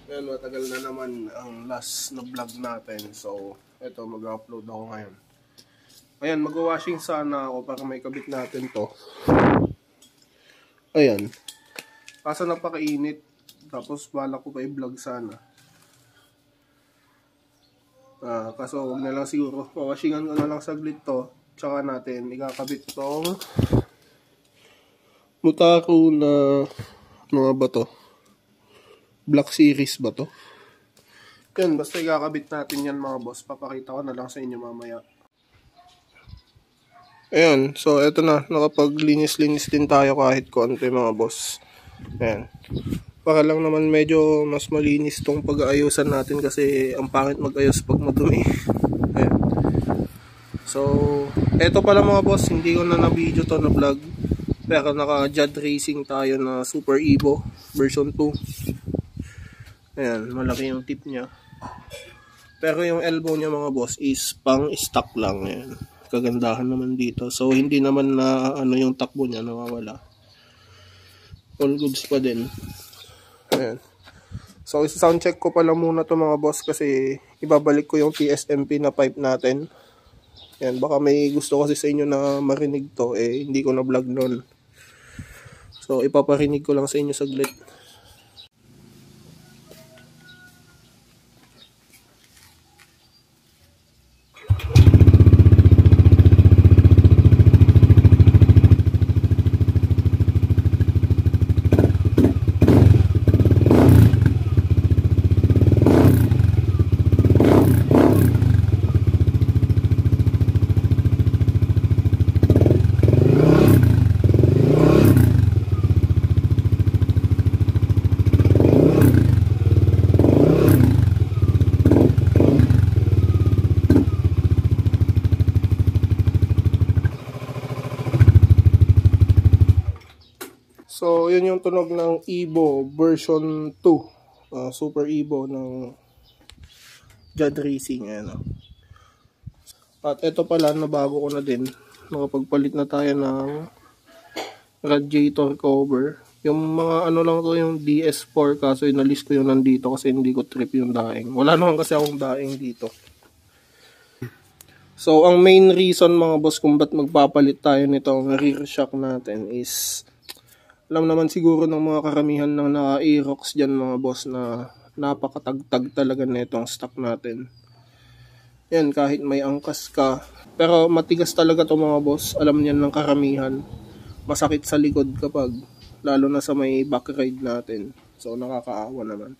Ayan, matagal na naman ang last na vlog natin. So, eto, mag-upload ako ngayon. Ayan, mag-washing sana ako para may kabit natin to. Ayan. Kaso napakainit. Tapos balak ko pa i-vlog sana. Kaso huwag na lang siguro. Washingan ko na lang saglit to. Tsaka natin ikakabit tong Mutaku na mga ba to? Black Series ba to? Yan, basta ikakabit natin yan mga boss. Papakita ko na lang sa inyo mamaya. Ayan, so eto na. Nakapaglinis-linis din tayo kahit konti mga boss. Ayan. Para lang naman medyo mas malinis tong pag-aayusan natin kasi ang pangit mag-ayos pag madumi. Ayan. So, eto pala mga boss. Hindi ko na video to na vlog. Pero naka-Jad Racing tayo na Super Evo version 2. Ayan, malaki yung tip niya. Pero yung elbow niya mga boss is pang stock lang. Ayan. Kagandahan naman dito. So, hindi naman na ano yung takbo niya nawawala. All goods pa din. Ayan. So, sound check ko pala muna to mga boss kasi ibabalik ko yung TSMP na pipe natin. Ayan, baka may gusto kasi sa inyo na marinig to. Hindi ko na vlog nun. So, ipaparinig ko lang sa inyo saglit. So, yun yung tunog ng Evo version 2. Super Evo ng Jad Racing. Ayan. At ito pala, nabago ko na din. Nakapagpalit na tayo ng radiator cover. Yung mga ano lang to, yung DS4. Kaso inalis ko yung nandito kasi hindi ko trip yung daing. Wala naman kasi akong daing dito. So, ang main reason mga boss kung ba't magpapalit tayo nitong rear shock natin is alam naman siguro ng mga karamihan ng naka-Aerox dyan mga boss na napakatagtag talaga na itong stock natin. Yan, kahit may angkas ka. Pero matigas talaga to mga boss. Alam niyan ng karamihan. Masakit sa likod kapag, lalo na sa may back ride natin. So, nakakaawa naman.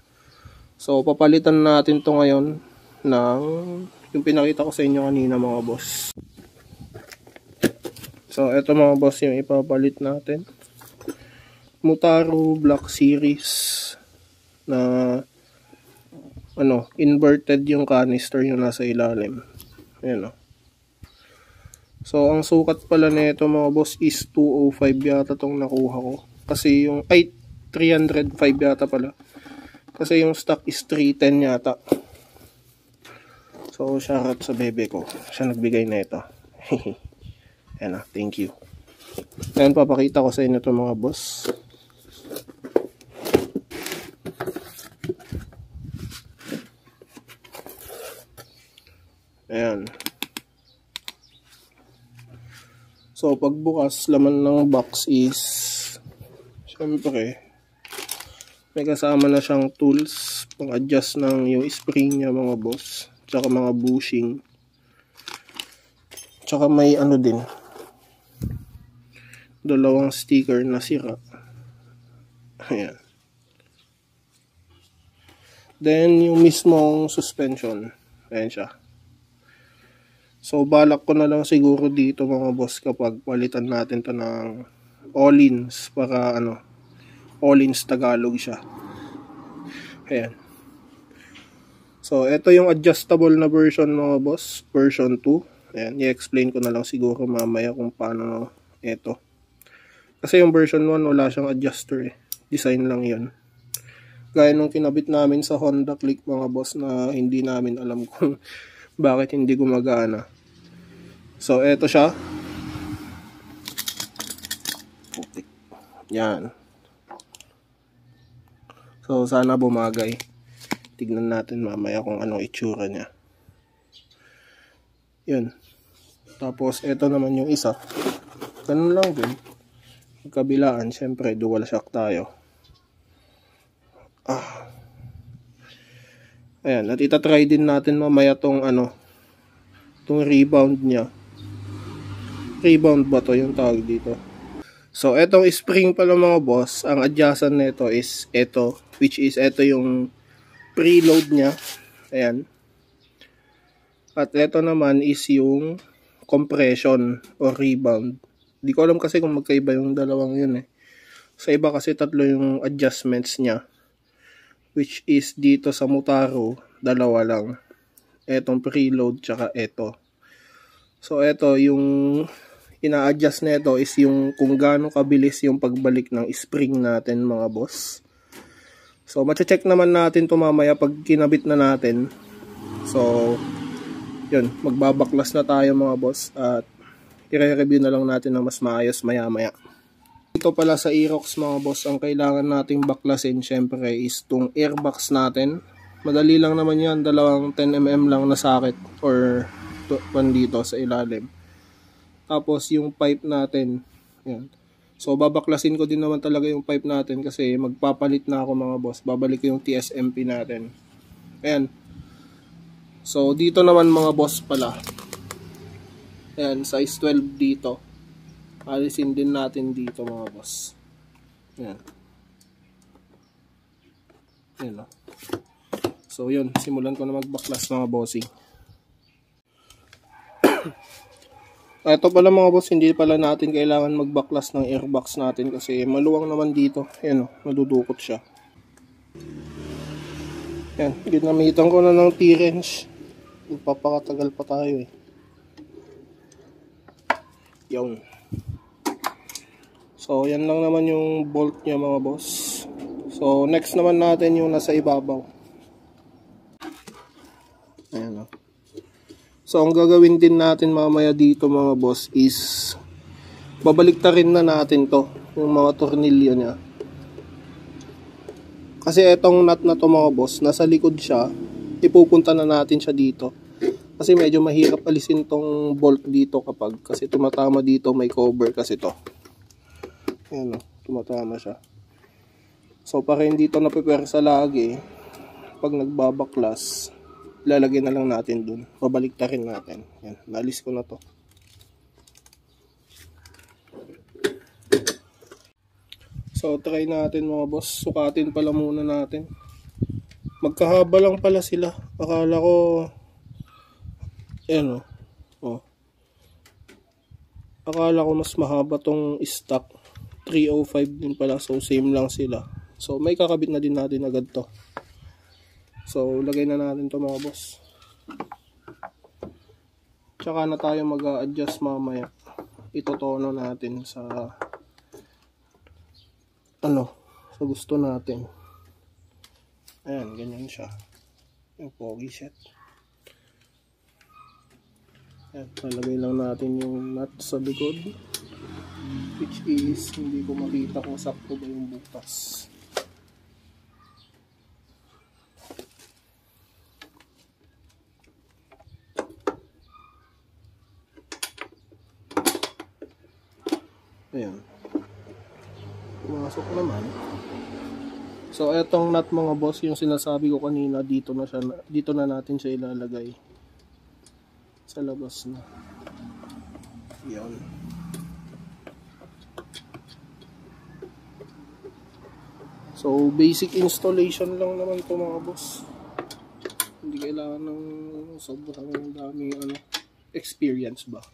So, papalitan natin to ngayon ng yung pinakita ko sa inyo kanina mga boss. So, eto mga boss yung ipapalit natin. Mutaku Black Series na ano, inverted yung canister yung nasa ilalim. Ayan o. So, ang sukat pala nito mga boss is 205 yata tong nakuha ko. Kasi yung, 305 yata pala. Kasi yung stock is 310 yata. So, shoutout sa bebe ko. Siya nagbigay na ito. Ayan na, thank you. Ayan, papakita ko sa inyo ito mga boss. Ayan. So, pagbukas, laman ng box is syempre may kasama na siyang tools pang-adjust ng yung spring niya mga boss. Tsaka mga bushing. Tsaka may ano din. Dalawang sticker na sira. Ayan. Then, yung mismong suspension. Ayan siya. So, balak ko na lang siguro dito mga boss kapag palitan natin to ng all-ins para ano, all-ins Tagalog siya. Ayan. So, ito yung adjustable na version mga boss, version 2. Ayan, i-explain ko na lang siguro mamaya kung paano ito. Kasi yung version 1 wala siyang adjuster eh. Design lang yun. Gaya nung kinabit namin sa Honda Click mga boss na hindi namin alam kung bakit hindi gumagana. So, eto siya. Yan. So, sana bumagay. Tignan natin mamaya kung anong itsura niya. Yun. Tapos ito naman yung isa. Ganun lang din. Kabilaan, syempre dual shock tayo. Ayan, at itatry din natin mamaya tong tong rebound niya. Rebound ba to yung tawag dito? So etong spring pala mga boss, ang adjacent nito is ito, which is ito yung preload niya. Ayan. At ito naman is yung compression or rebound. Di ko alam kasi kung magkaiba yung dalawang yun eh. Sa iba kasi tatlo yung adjustments niya. Which is dito sa Motaro, dalawa lang. Etong preload tsaka eto. So eto yung ina-adjust nito is yung kung gaano kabilis yung pagbalik ng spring natin mga boss. So mache-check naman natin to mamaya pag kinabit na natin. So yun, magbabaklas na tayo mga boss at i-review na lang natin ng mas maayos maya-maya. Ito pala sa Aerox mga boss, ang kailangan nating baklasin syempre is itong airbox natin. Madali lang naman yan, dalawang 10mm lang na socket or dito sa ilalim. Tapos yung pipe natin, yan. So babaklasin ko din naman talaga yung pipe natin kasi magpapalit na ako mga boss. Babalik ko yung TSMP natin. Ayan. So dito naman mga boss pala. Ayan, size 12 dito. Alisin din natin dito mga boss. Ayan. Ayan o. So yun, simulan ko na magbaklas mga bossing. Ito pala mga boss, hindi pala natin kailangan magbaklas ng airbox natin kasi maluwang naman dito. Ayan o, nadudukot siya. Ayan, ginamitan ko na ng T-wrench. Papakatagal pa tayo eh. Yun. So yan lang naman yung bolt niya mga boss. So next naman natin yung nasa ibabaw. Ayan o. So ang gagawin din natin mamaya dito mga boss is babaliktarin na natin to, yung mga tornilyo niya. Kasi etong nut na to mga boss, nasa likod siya, ipupunta na natin siya dito. Kasi medyo mahirap alisin tong bolt dito kasi tumatama dito, may cover kasi to. Ayan o, tumatama siya. So para hindi to napipersa lagi, pag nagbabaklas, lalagyan na lang natin dun. Pabaliktarin natin. Yan, nalis ko na to. So try natin mga boss. Sukatin pala muna natin. Magkahaba lang pala sila. Akala ko ayan o. Akala ko mas mahaba tong stock. 305 din pala. So same lang sila. So may kakabit na din natin agad to. So, lagay na natin to mga boss. Tsaka na tayo mag-a-adjust mamaya. Itotono natin sa sa gusto natin. Ayan, ganyan siya. Yung pogi set. Ayan, lalagay lang natin yung nut sa likod. Which is, hindi ko makita kung sakto ba yung butas. Ayan. Pumasok naman. So etong nut mga boss, yung sinasabi ko kanina, dito na natin siya ilalagay. Sa labas na. Ayan. So basic installation lang naman ito mga boss. Hindi kailangan ng sobrang daming experience ba.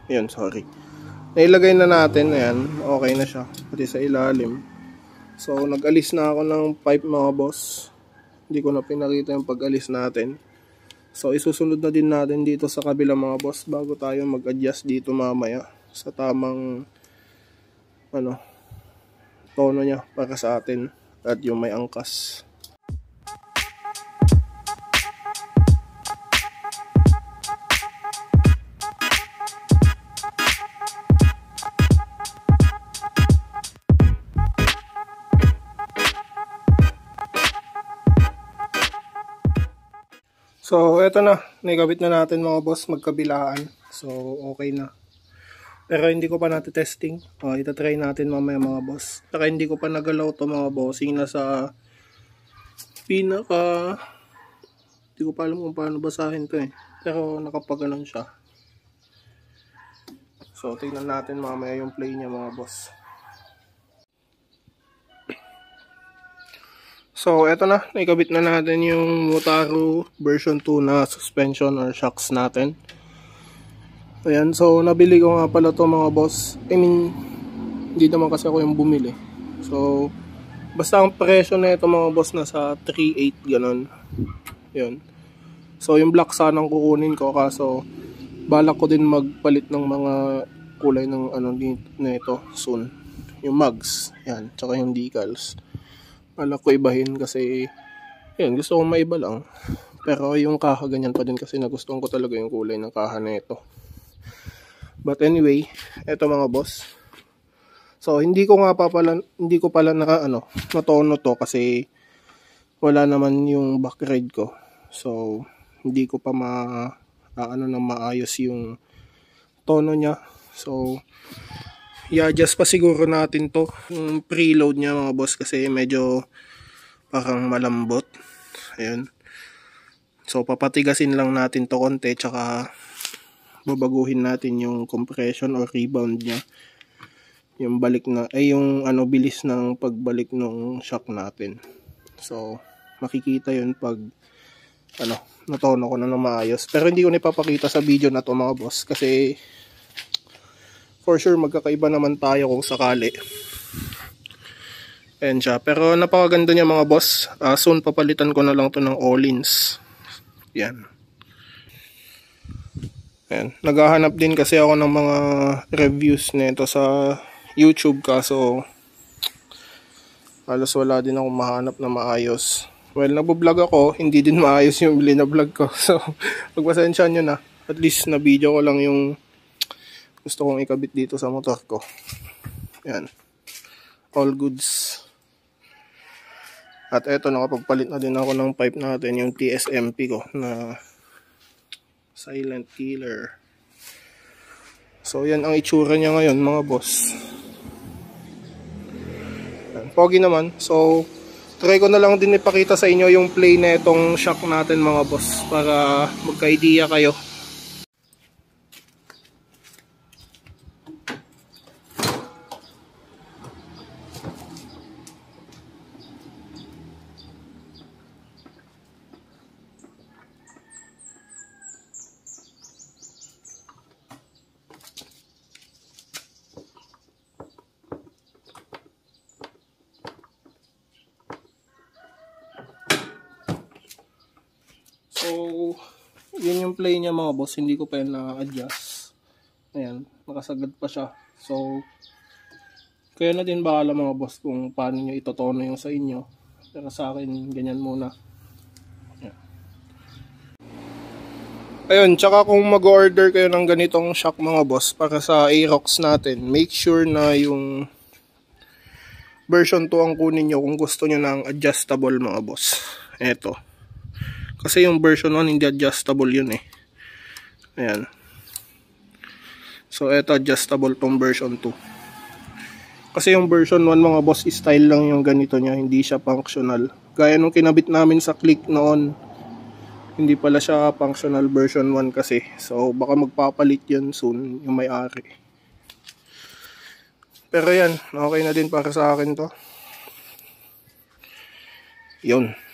Ayan, sorry. Nailagay na natin, ayan, okay na siya. Pati sa ilalim. So, nag-alis na ako ng pipe mga boss. Hindi ko na pinakita yung pag-alis natin. So, isusunod na din natin dito sa kabila mga boss bago tayo mag-adjust dito mamaya sa tamang tono niya para sa atin at yung may angkas. So, eto na. Naikabit na natin mga boss, magkabilaan. So, okay na. Pero hindi ko pa natin-testing. Itatry natin mamaya mga boss. Saka hindi ko pa nagalaw to mga bossing. Nasa pinaka... Hindi ko pa alam kung paano basahin to eh. Pero nakapaganon siya. So, tingnan natin mamaya yung play niya mga boss. So, eto na. Naikabit na natin yung Motaro version 2 na suspension or shocks natin. Ayan. So, nabili ko nga pala to mga boss. I mean, hindi naman kasi ako yung bumili. So, basta ang presyo na ito mga boss nasa 3.8 ganon. Yun. So, yung black sanang kukunin ko. Kaso, balak ko din magpalit ng mga kulay ng ano na ito soon. Yung mugs. Yan. Tsaka yung decals. Balak ko ibahin kasi yan, gusto kong maiba lang. Pero yung kaha ganyan pa din kasi nagustuhan ko talaga yung kulay ng kaha na ito. But anyway, eto mga boss. So hindi ko pala natono to kasi wala naman yung back ride ko. So hindi ko pa na maayos yung tono niya. So i-adjust pa siguro natin to yung preload niya mga boss kasi medyo parang malambot. Ayun. So papatigasin lang natin to konti tsaka babaguhin natin yung compression or rebound niya. Yung balik na yung bilis ng pagbalik ng shock natin. So makikita yun pag natono ko na ng maayos. Pero hindi ko na ipapakita sa video na to mga boss kasi for sure magkakaiba naman tayo kung sakali. Ayan siya. Pero napakaganda niya mga boss. Soon papalitan ko na lang to ng Öhlins. Yan. Ayan. Naghahanap din kasi ako ng mga reviews nito sa YouTube kaso halos wala din ako mahanap na maayos. Well, nagbo-vlog ako, hindi din maayos yung vlog ko. So, pagpasensya nyo na. At least na video ko lang yung gusto kong ikabit dito sa motor ko. Ayan. All goods. At eto, nakapagpalit na din ako ng pipe natin, yung TSMP ko na Silent Killer. So yan ang itsura niya ngayon mga boss. Yan, pogi naman. So try ko na lang din ipakita sa inyo yung play na itong shock natin mga boss para magka-idea kayo. So, yun yung play niya mga boss. Hindi ko pa yun na-adjust. Ayan, nakasagad pa siya. So, kaya na din bahala mga boss kung paano nyo itotono yung sa inyo. Pero sa akin, ganyan muna. Ayan. Ayun, tsaka kung mag-order kayo ng ganitong shock mga boss para sa Aerox natin, make sure na yung version 2 ang kunin nyo kung gusto nyo ng adjustable mga boss. Eto. Kasi yung version 1 hindi adjustable yun eh. Ayan. So eto adjustable tong version 2. Kasi yung version 1 mga boss, style lang yung ganito niya, hindi siya functional. Gaya nung kinabit namin sa Click noon, hindi pala siya functional version 1 kasi. So baka magpapalit yun soon yung may-ari. Pero yan, okay na din para sa akin to. Yun.